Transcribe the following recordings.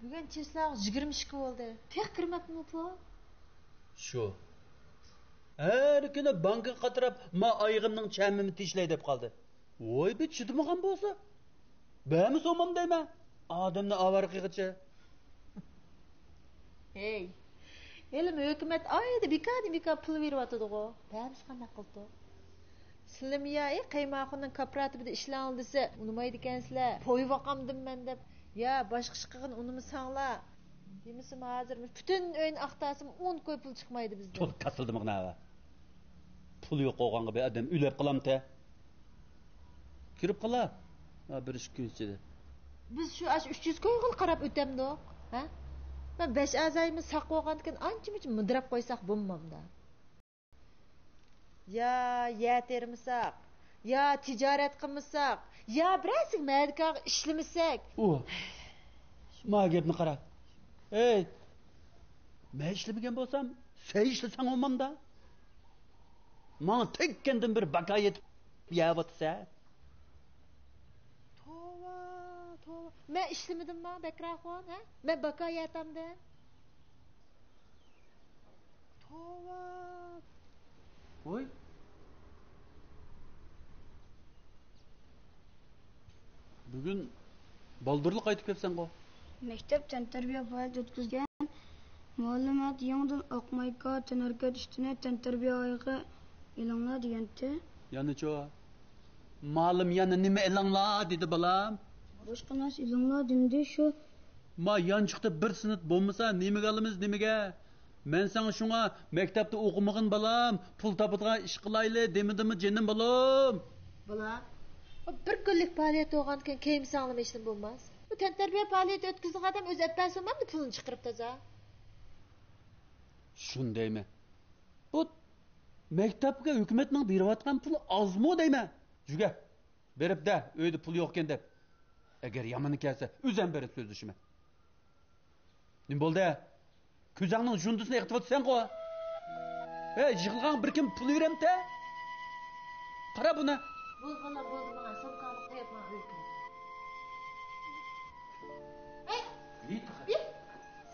Bugün çeşitler 22 oldu. Pek kırmak mı bu? Şu. Her günü banka katırıp ma ayğımның çəmmimi tişley dep kaldı. Oy bir çıdımıgan bolsa. Ben somam deyme. Adamını avarı kıyıcı. Hey. Elim hükümet ayda bir pul verip atıdı o. Bəmiz qanaq qıldı. Sizlim ya Qaymaqının kooperativida ishlanil desa, unumaydi ekansizlar. To'yib aqamdim men deb. Ya boshqa ish qilgan unimisanlar. Demisam hozir bütün o'yin aqtasım 10 koy pul chiqmaydi bizda. Çok kasıldı mıqnağa. Pul yo'q qo'yganga bir adam ülep qilamta. Kirib qala. Ha bir ish kunchida. Biz shu 300 koy qil qarab o'tamdiq, ha? Ben 5 azayımı saqlagandan ancha-muncha mudrab qo'ysak bo'lmamda. Ya termisak, ya ticaret qilmasak, ya birasik madkar ishlamasak. Ma gapni qara. Ey. Men ishlamagan bo'lsam, sen ishlasang olmamda. Mana tekkendan bir baka yetib yeyapsa. Tova. Men ishlamadim mi Bakraxon, ha? Men baka yetamda. Tova. Oy. Bugün baldırlı qaytib kelsen go. Mektepten terbiye faal ötküzgen muallimat yanıdan okmayka tenarket üstüne terbiye ayıqı ilanla diyente. Yani çoğu. Malım yani nime elanla dedi balam. Başka nasıl ilanla dimdi şu. Ma yan çıktı bir sınıf bulmasa nime galımız nimege. Men sana şuna mektepte okumağın balam. Pul tapıdığına iş kılaylı demedi mi cenim balam. Balam. Bir kunlik faaliyet olganken keyim sağlama işin bulmaz. Bu tenterbiye faaliyeti ötküzün adam öz eppen sonmam da pulunu çıkarıp taza. Şun deyme. Bu mektepke hükümetinin birivatkan pulu az mı deyme. Jüge. Berip de öyde pul yokken de. Eğer yamanı kelse üzen berip sözleşime. Nim boldu ya? Küzanın jundusuna ektivat sen koğa. Yıkılgan bir kim pul yürem de. Kara buna. Buldu bana somkalı koyup bana ülkün.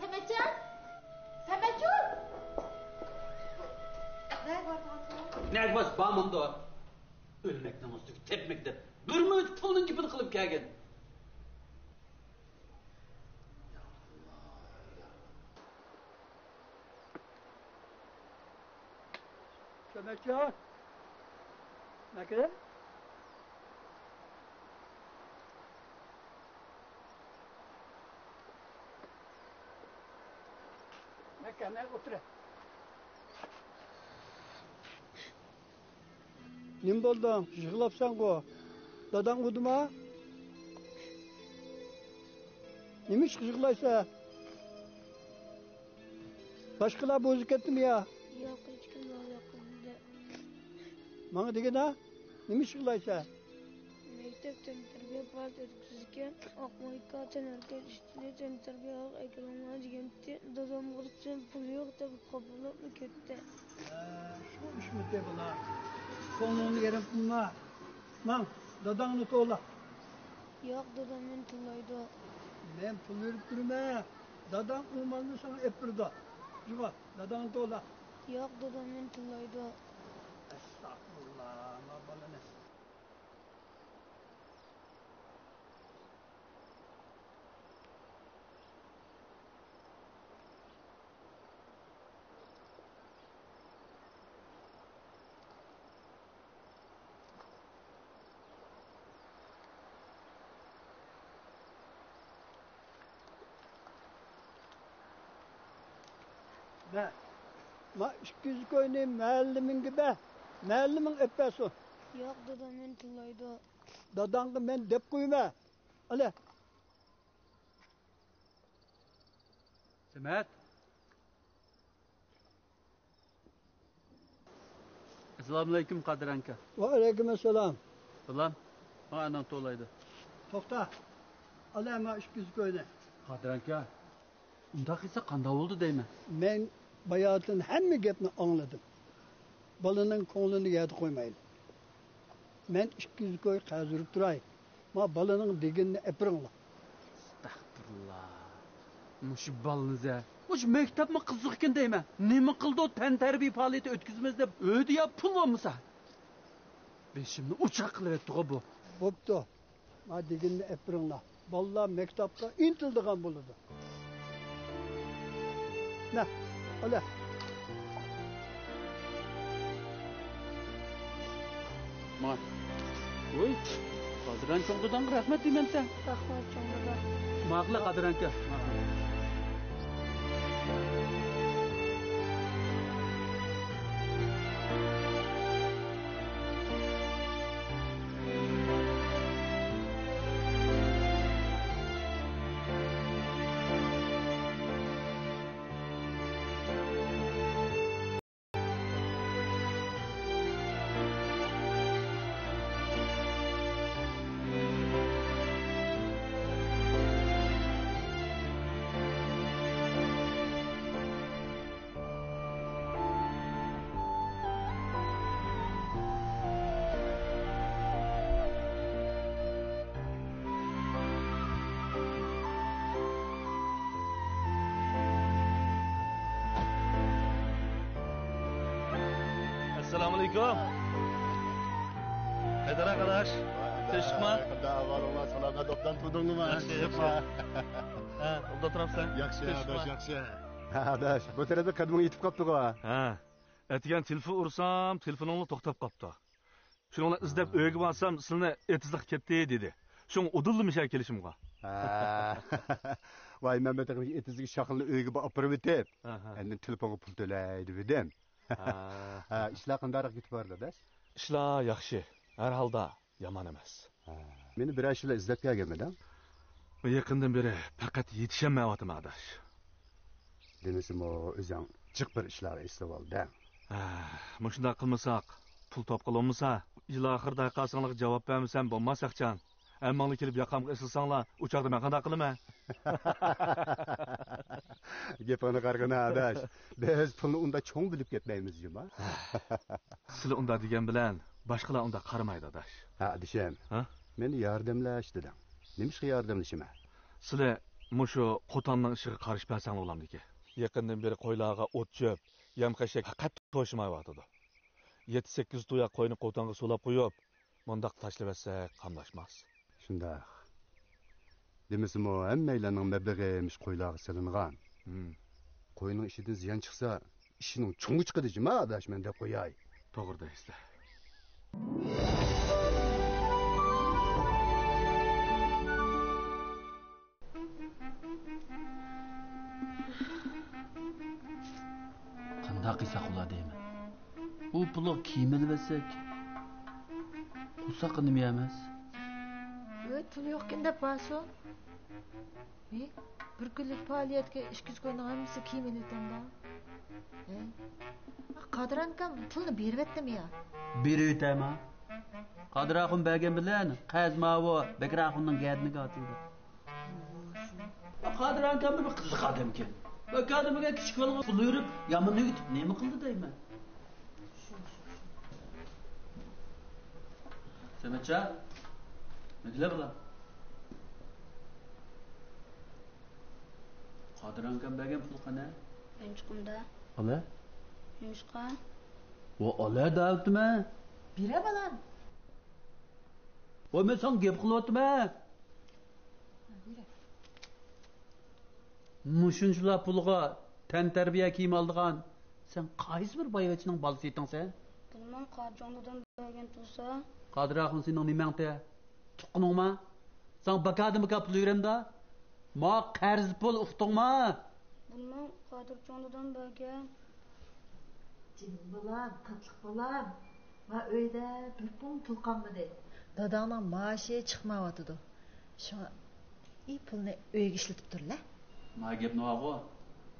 Sametcan. Ne bas bağımında o. Ölmekten üstü tepmekten. Durmuyor pulun gibi kılıp gelgen. Sametcan. Ne kadar? Ne otur. Nim boldun? Yığılapsan go. Dadan uduma? Nimiş yığılaysa? Başkalar bozuk etti mi ya? Yok hiç kim yok. Bana degen ha? Nimiş yığılaysa? Mektepten terbiye faal ötküzgen okmayka tenarket üstüne terbiye ayıqı diyente. Dadam vursun pul yok da kabul mı kötü. Şu iş mi de bula? Konunu yerim bulma. Lan dadanını toğla. Yok dadamın tullaydı. Ben pul verip durma. Dadan umanını sana epirda. Juga dadanını toğla. Yok dadamın tullaydı. Estağfurullah. Ma bana ne? Ne? Ma 200 koyun mahallimin gibi. Mahallimin epesi. Yok dadamın tullaydı. Dadanğı ben dep koyma. Ale. Semet. Assalamualaikum Kadiranka. Ve aleykümselam. Balam. Ha anan tolaydı. Tokta. Ale ma 200 koyun. Kadiranka. Undaq ise qanda oldu deyme. Ben bayatın hem gapni anladım. Balının ko'nglini yerda qo'ymaydi. Men 200 koy qazirib turay. Ma balının deganini epiringlar. Estağfurullah. Mush balınıza. Mush mektep mi kızıkken deyme. Ne mi kıldı o tenterbiye faaliyeti ötküzmez de ödü ya pul olmasa. Ben şimdi uçak kılıvetti o bu. Boptu. Ma deginni epiringlar. Ballar mektapka intildigan bo'ladi. Na, ola. Ma. Oy. Qadiran çoğdudan rahmet deymen sen. Rahmat çoğunda. Mağla qadiranka. Selamünaleyküm. Haydar arkadaş. Sen çıkma. Daha var ola sana toptan tudun mu? Yaxshi. Ha, orada turapsan. Yaxshi, Sen adaş, chiqma. yaxshi. Ha, adaş, bu tarafda qadimga yetib qopti-ku. Ha. Etigan telefon ursam, telefoningni to'xtab qopti. Shuni izlab uyga borsam, sizni etizlik ketdi dedi. Shuni udulmish kelishimga. Ha. Vay Mehmet ağam etizgi şaqıllı öyge olib o'tib. Endi telefonga pul to'laydi dedim. Ha, ishlar qanday ketib bordi, adaş? Ishlar yaxshi. Har holda yomon emas. Meni bir ashula izlab kelganmidan. Yaqindan beri faqat yetishmayapman adash. Demesim o o'zing jiq bir ishlar eslab oldi. Mushunday qilmasak, pul topqil olmasa, yil oxirida qalsanglar javob bermasam bo'lmasaqchan. Ammangni kelib yoqamga isilsanglar, uchoqda men qanday qilaman? Gapini qarg'ana adash. Biz pulni unda cho'ng bilib ketmaymiz juma. Sizlar unda degan bilan boshqalar unda qaramaydi adash. Ha, dishim. Ha? Meni yordamlash dedim. Nimishqa yordamlashima? Sizlar mushu qo'tonning ishiga qarshi bersanglar bo'lamdiki. Yaqindan beri qo'ylarga o't cho'p, yam-qashak faqat to'shmayotdi. 7-8 tuyoq qo'yni qo'tonga sulab qo'yib, mundaq tashlab etsak qamlashmas. Shunday. Demesim o hammaylarning mablag'imiş qo'ylarga silingan. Qo'yning ishidan ziyon chiqsa, ishining chungi chiqadi jima adash men deb qo'yay. To'g'ri deysizlar. Qanday qilsak ular deyman. Bu pulni kiyimini versak, qusaqini nima emas? Evet, pul yokken de paso. Bir günlük faaliyetke işkiz koyduğun hangisi kimin etende? Kadirankam pulunu bir ettim ya. Bir ötema. Qadiraqın bergen bilen qazmavu Bekraqınның gadini qatıldı. Qadirankan bir qiziq adam ekan. Bu kadimiga kichik bo'lgan pul yurib, yomonni yutib nima qildi deyman. Semetcha? Nima bular? Qadirankan bergen pul qana? Yunusqumda. Ola? Yunusqa. O ola davtimi? Bire balam. O men sen gap qilyaptimi? Bire. Mushunchalar pulga tan tarbiya kiyim oldigan. Sen qaysi bir boyvachning bolasi eting sen? Bilmem qarjondan bergan tursa. Qadiraqın sening nimangda? Tuqquningmi? Sen bakadimi pul yuramda? Ma qarz pul uqdingmi? Bilmem Qadirjondan bergan. Cin balam, tatlık balam. Va öyde bir pul pul kalmadı. Dadağının maaşı çıkmavatıdı. Şuna iyi pulunu öyge işletip dur la. Ma gap nima?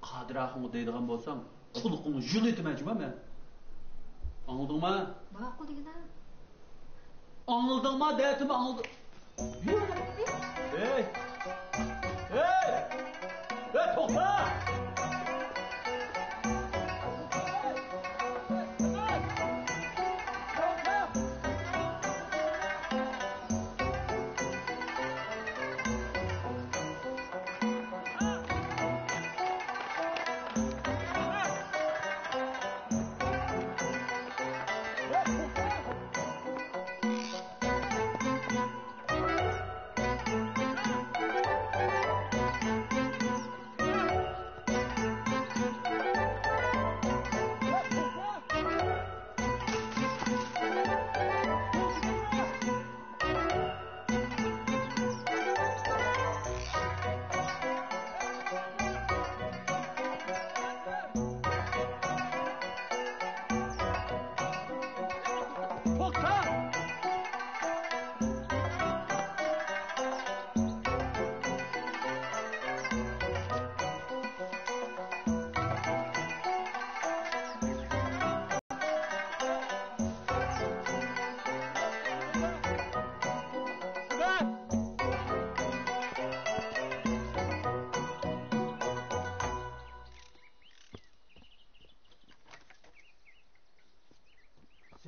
Qadiraqını deydigan bo'lsam, qulqini jul etmoqchiman men. Anladingmi? Ma'qul degan. Anladingmi? Deyatimi anlading. Hey! Hey! Hey, to'xta!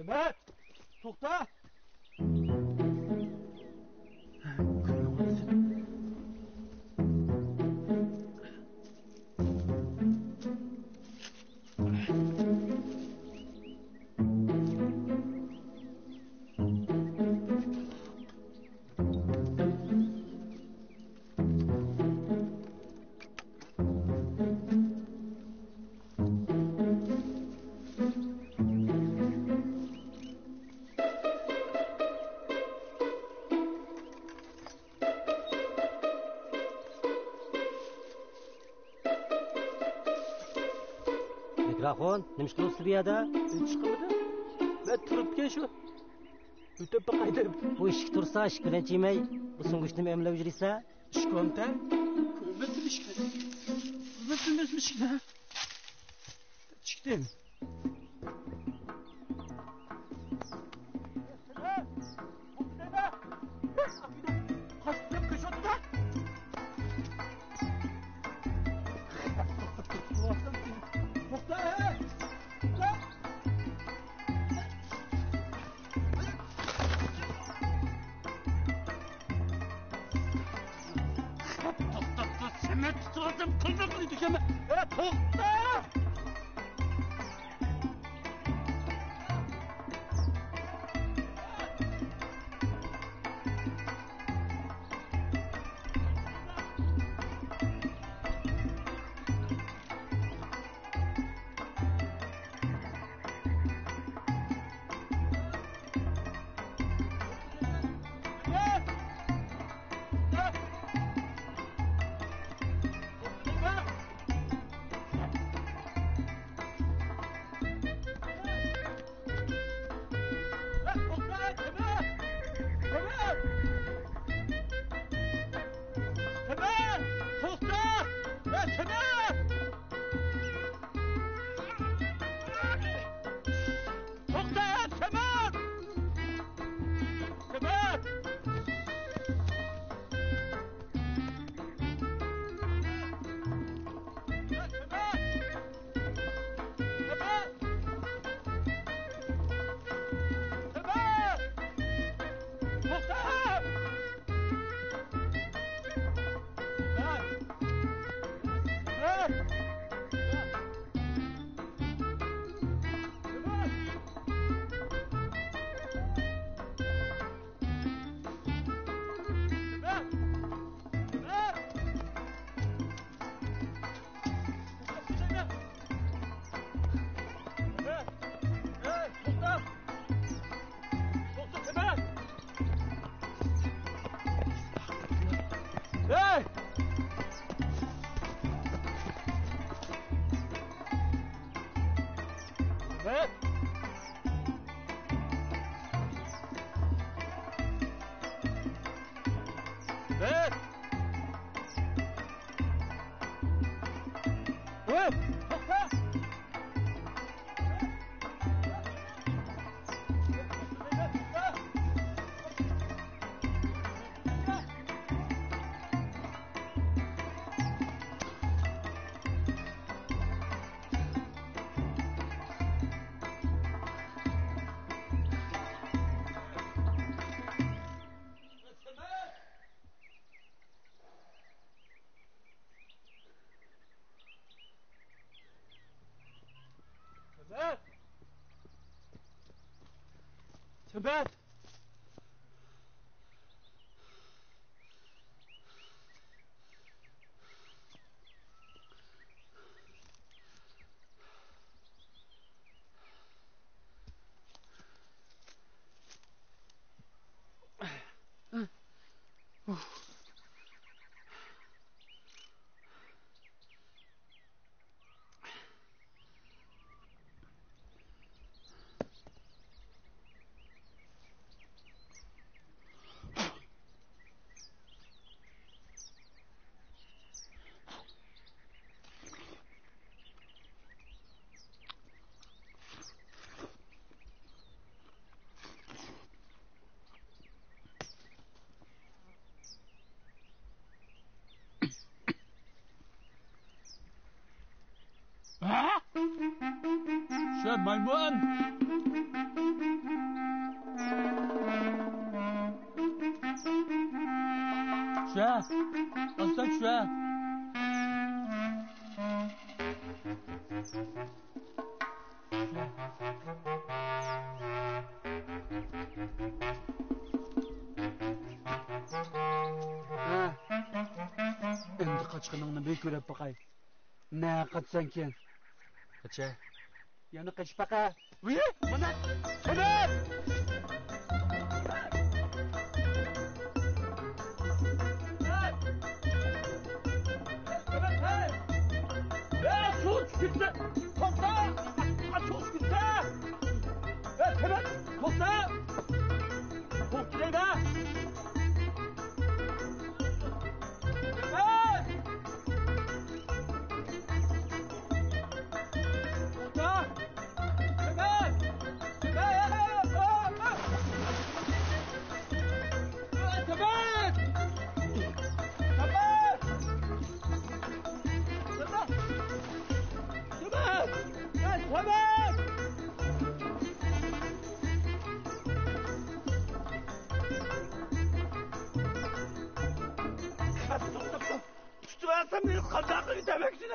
Sebat! To'xta! Mikrofon, nima qilibsiz bu yerda? Chiqmadi. Ben turibken şu. Ötep bakaydım. Bu eshik tursa, eshik bilan chiymay, bu so'nggichni emlab yurisa? Şkonten. Kuvvetli işkide. Kuvvetli işkide. Çıktım. Sebat! Sen maymun! Aslan şu ha. Endi qaçqınыңны bir көріп бақай. Nə qaçsan ken? Qaça. Yana qaç baqa. Uy, mana. Kemer! Çok güzel. Topla! Çok güzel. Kemer! Topla! Çok güzel be! Tutuversem beni kazaklı demek için.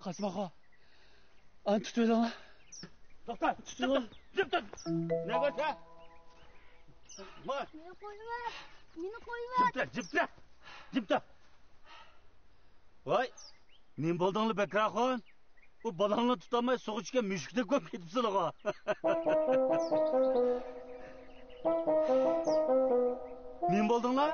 Kaçma. An tutuyor lan. Doktor, tutuyor. Zıp. Ne götür? Var. Beni koyma. Beni koyma. Zıpla. Vay. Ne buldun Bekrakon? Bu balanla tutamay soğuçken müşküde koyup gitmişsin o. Ne buldun lan?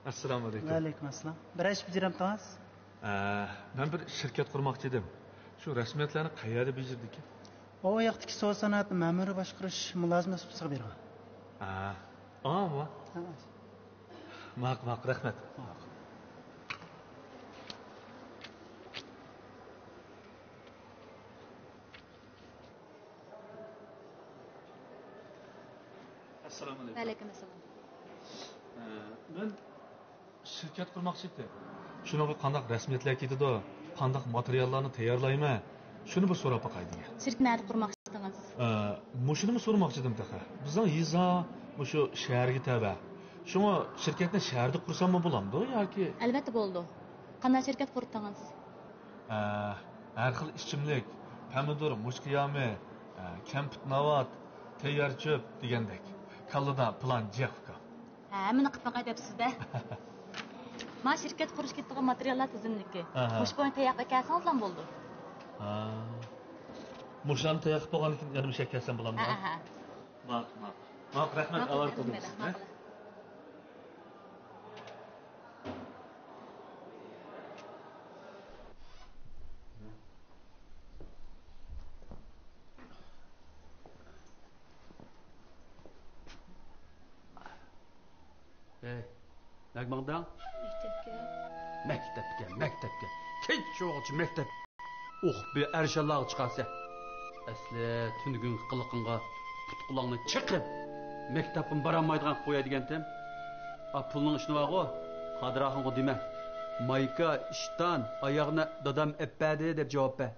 Assalomu alaykum. Alaykum assalom. Bir ish bajaramsiz? Men bir shirkat qurmoqchi edim. Shu rasmiyatlarni qayerda bajardik? O yoqdagi savdo sanoat ma'muriy boshqarish mulozimasi bizga bergan. Va. Maq, rahmat. Assalomu alaykum. Alaykum assalom. Men shirkat qurmoqchi edim. Shunaqa qandaq rasmiyatlar ketadi, qandaq materiallarni tayyorlayman. Shuni bir so'rab boqay degan. Shirkatni qurmoqchi edingiz. Mushuni so'ramoqchi edim taqa. Bizning yiza shu shaharga taba. Shunga shirkatni shaharda qursammi bo'lamdi yoki? Albatta bo'ldi. Qanday shirkat qurdingiz? Har xil ichimlik, pomidor, mushqiyami, kamput navat, tayyor cho'p degandek. Kallada plan jefka. Meni qilib boqay debsiz-da. Men shirkat qurish ketgan materiallar tizimligi. Xushbo'y tayyoq ekansiz ham bo'ldi. Mushani tayyoq bo'lgan keyin yana bir şey kelsam bo'ladimi? Maq, rahmat, avval qildingiz. Nagmaqdan? Maktabga. Keç o'g'ilchi maktab. Bir arshallar chiqarsa. Asli tungun qiliqinga putqularni chiqib, maktabga boramaydigan qo'yadigan-tim. Pulning ishni var-ku, Qadirxonga dema. Mayka ishdan oyoqni dadam eppadi deb javob ber.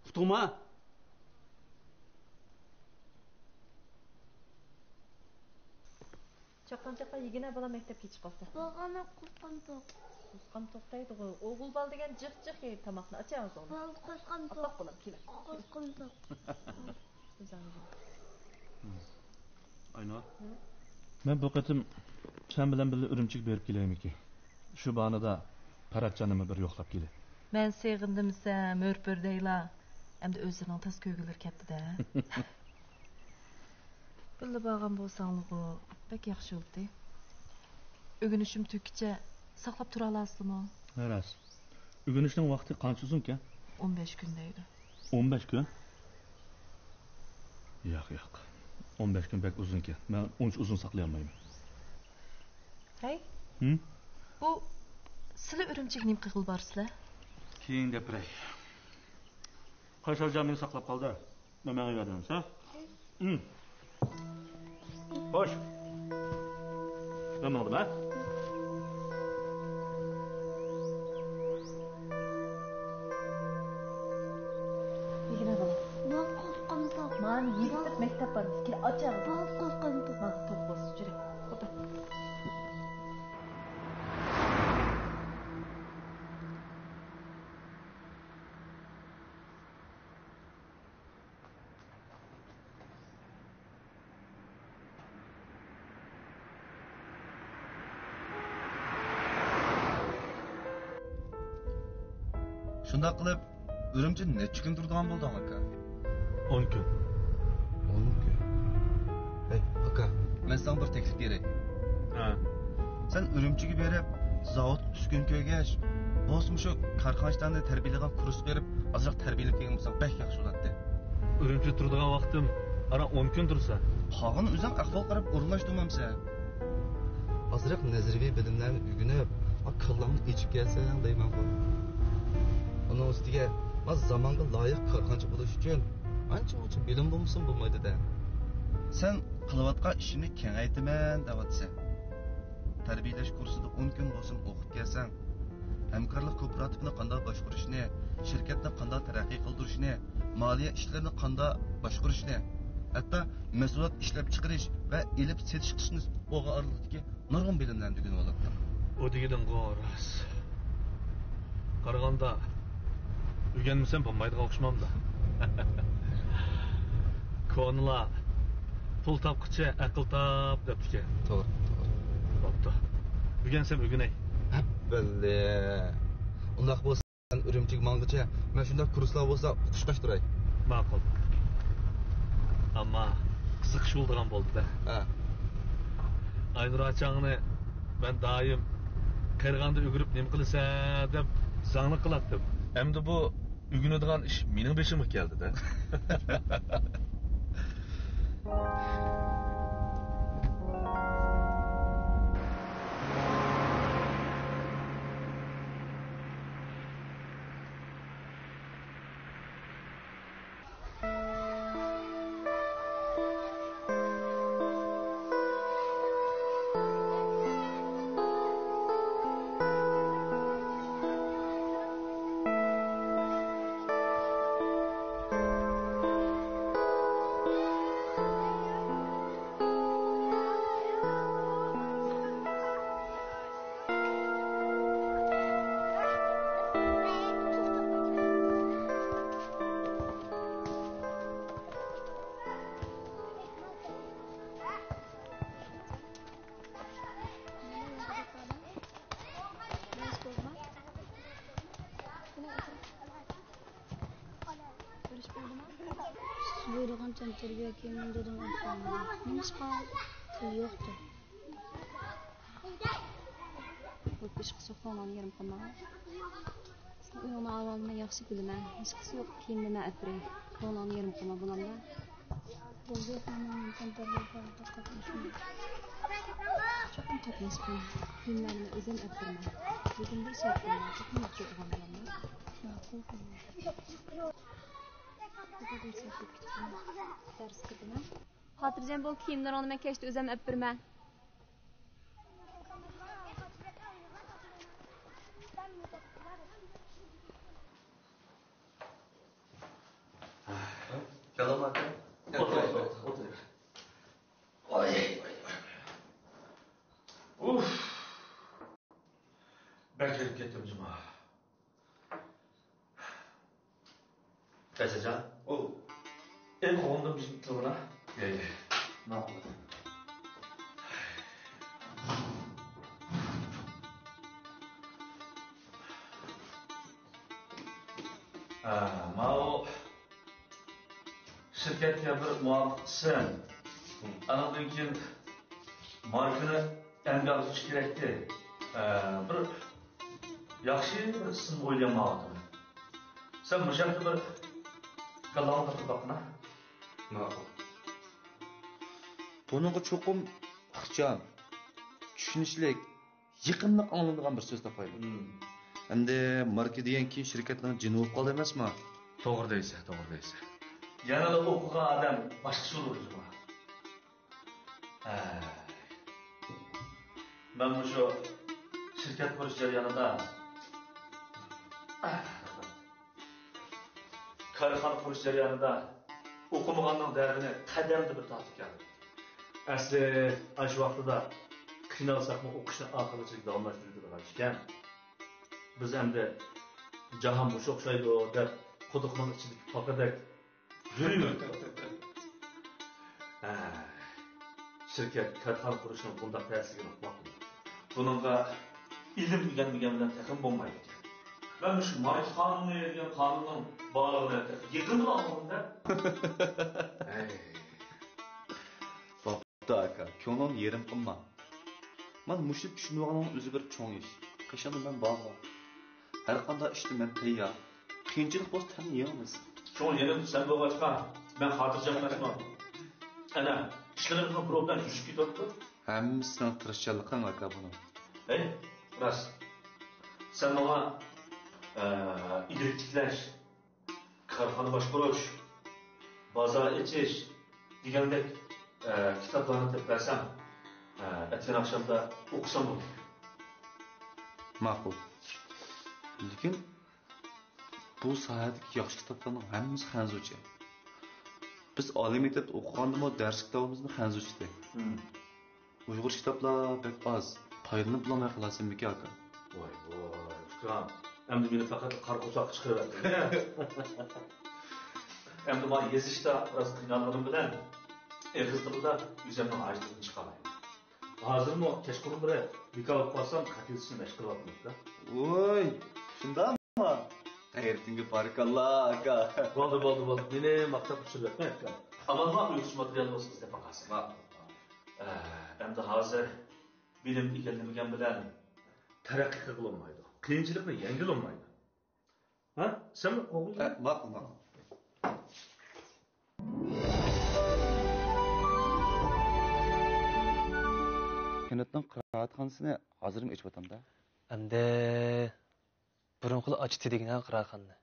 Uqdingmi? Chaqan yigina bola maktabga chiqib qolsa. Bag'ana qo'sqan to'q. Qo'sqan to'xtaydi. O'g'il bal degan jiq yeyib tomoqni ochamiz uni. Bal qo'sqan to'q. Alloh qo'lim kelar. Qo'sqan to'q. Ayno. Men bu qatim sen bilan birga Urumchiga berib kelaymi-ki? Shu banada Paratjanimni bir yo'qlab kelay. Men seg'indimsa, mo'rpirdaylar. Endi o'zining tas ko'gilar ketdi-da. Bilib borgan bo'lsanglar-ku, pek yaxshi bo'ldi. O'ginishim tükkicha saqlab tura olasizmi? Haras. O'ginishning vaqti qancha uzun-ki? 15 kun deydi. 15 kun? Yo'q. 15 kun pek uzun-ki. Men uncha uzun saqlay olmayman. Hey? Hı? Bu Sizlar Ürümchiga nima qilib borsizlar? Keyin gapiray. Qaysar jamini saqlab qoldi. Nima qilgansiz, ha? Xo'sh. Nima bo'ldi, ha? Begina bola. Man yigitib maktab bormiz. Kel, ochamiz. To'q bo'lsin, juring. Ho'pa. Shundoq qilib, Ürümchi necha kun turadigan bo'lding, aka? 10 kun. 10 kun. Hey, aka, men sana bir teklif beray. Ha. Sen Ürümchiga berib, zavod tushkun ko'ygach, bosmi shu karxonachlarni tarbiyalagan kurs berib, azroq tarbiyalab kelgan bo'lsang, bek yaxshi bo'lardi. Ürümchi turadigan vaqtim ana 10 kun tursa. Qolgan o'zing ahvol qarab o'rlashtirmamsa. Azroq nazariy bilimlarni o'rganib, aqllarni ichib kelsan deyman bu. Onun ustiga, men zamonga loyiq karxonchi bo'lish uchun ancha bilim bo'lmasin bo'lmaydi-da. Sen qilayotgan ishini kengaytiraman deyapsan. Tarbiyalash kursida 10 kun bo'lsin o'qib kelsan, hamkorlik kooperativini qanday boshqarishni, shirkatni qanday taraqqiy qildirishni, moliya ishlarini qanday boshqarishni, hatto mahsulot ishlab chiqarish va elib setish qismini o'g'irlikdagi nurg'un bilimlarni o'rganib olibdi. O degan qo'ras. Qaraganda o'rganmasam bo'lmaydigan o'xshamamda. Ko'nla pul topqicha aql top debdi. To'g'ri. Bo'pti. O'rgansam o'rganay. Billi. Undaq bo'lsa, Ürümchiga mang'icha, men shunday kurslar bo'lsa, o'qishga turay. Ma'qul. Ammo qiziqish bo'ldigan bo'ldi-da. Ha. Aynurachangni ben doim qayrg'anda o'girib nima qilsa deb zangni qilatdim. Endi bu o'ginadigan ish mening beshimga keldi-da. Buyurgan terbiye kimin dedim efendim. Nimishqa pul yo'qdi. Bu ish qilsa falan yerim qilmagan. Uyini avvalini yaxshi bilaman. Ish qilsa yo'q kiyimni ma'atray. Falan yerim qilma bo'landa. Bo'ldi hamon terbiye qilib qatnashdim. Cho'qim qatnashdim. Kiyimlarni o'zim attirman. Lekin bir soatdan cho'qim o'tgan bo'landa. Ma'qul. Xotirjam bo'l, kiyimlaringni men kechda o'zim olib beraman. Kalom aka. O'tir. Oy. Uf. Bekirib ketdim cuma. Kaçacan? O. En kolumda bizim tırına. Gel. Ne yapalım? Mao şirketga bir muvaffaqsan. Anadan keyin markani yangilash kerakdi. Bir yaxshi bir ism o'ylamoqdim. Sen bu yerda bir kalağını da bakma. Ma'qul. Buningga cho'qim ixcham, tushunishlik, yaqinliq anglanadigan bir so'z topaylik. Endi marka degan keyin shirkatning jini bo'lib qoldi emasmi? To'g'ri deysiz, to'g'ri deysiz. Yanada o'qigan odam boshqacha bo'ladi. Ben bu şu şirket kuruş jarayonida karxana kuruş jarayonida o'qimaganning dardini qadamda bir tatib keldim. Asli shu vaqtida qiynalsaqmi o'qishni oxirigacha davomlashtiradigan ekan. Biz endi jahon mush o'xshaydi deb quduqning ichidagi paqadek yuriyverdik. Şirket karxana kuruşunun bunday ta'sirini uqmoqda. Bununla ilim o'rganmagan bilan texim bo'lmaydi. Ben şu marif qonuni degan qonunning borlig'ini yig'inib olganda. Bopda aka, ko'nglim yerim qilma. Men mushib tushunib olganim o'zi bir cho'ng ish. Qachon men bog'la. Har qanday ishni men tayyor. Qiyinchilik bo'lsa ham yeymiz. Cho'ng yerim sen bo'lg'achqa men xotirjam emasman. Ana İşlerimizin problem düşük gidiyordu. Hemmisinin tırışçılıkın aka bunu. Hey, Ras. Sen bana ileriktikler, karxana başkuruş, bazar içiş, degandek kitaplarını tep versem, etken akşamda okusam olur. Ma'qul. Lekin bu sohadagi yaxshi kitoblarning hammasi xanzucha. Biz oliy maktabda o'qigandimi dars kitobimizni xanzuchda. Uyg'ur kitoblar pek oz. Foydalanib bo'lmay qolasanmi aka? Voy, ukam. Endi meni faqat qarqo'saq chiqaryapti. Endi men yezishda biroz qiynalganim bilan eg'iz tilida o'zimning ajizligimni chiqaraman. Hozirmi kechqurun bir bekor qolsam xatilishni mashq qilyapman-da. Voy, shundami? Ertinga barakallah aka. Bo'ldi. Meni maqtab tushiribman aka. Avvalroq uyush material bo'lsa deb baqasin. Endi hozir bilim egallanmagan bilan taraqqiy qilolmaydi. Qiyinchilikni yengilolmaydi. Ha? Sen o'g'il? Ma'qul. Kanatning qiraatxonasini hozirmi ichib Endi burunqili ochdi degan qiraatxonni.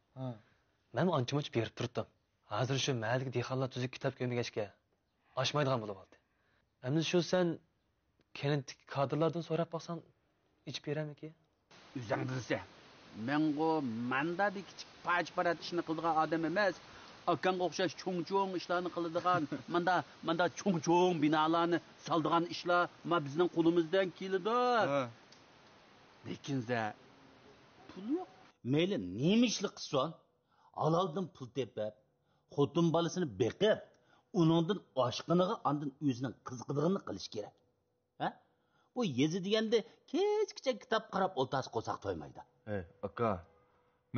Men ancha-muncha berib turdim. Hozir shu mahalliy dehqonlar tuzuk kitob ko'magachga oshmaydigan bo'lib qoldi. Endi shu sen kentik kadrlardan so'rab baqsan ichib beramiki? O'zingizsa, mengo mandagi kichik pach-parat ishni qiladigan odam emas. Akanga o'xshash cho'ng-cho'ng ishlarni qiladigan, manda cho'ng-cho'ng binolarni soldigan ishlar bizning qo'limizdan keladi. Lekinza pul yo'q. Mayli nima ishlik qilsan, halaldan pul tepib, xotin bolasini beqib, uningdan oshqiniga ondan o'zining qiziqdig'ini qilish kerak. Ha? Bu yezi deganda kechgacha kitob qarab o'ltas qo'saq to'ymaydi. Aka,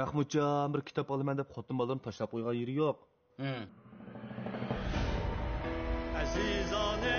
Mahmudjon bir kitob olaman deb xotin bolalarni tashlab qo'ygan yeri yo'q. Azizane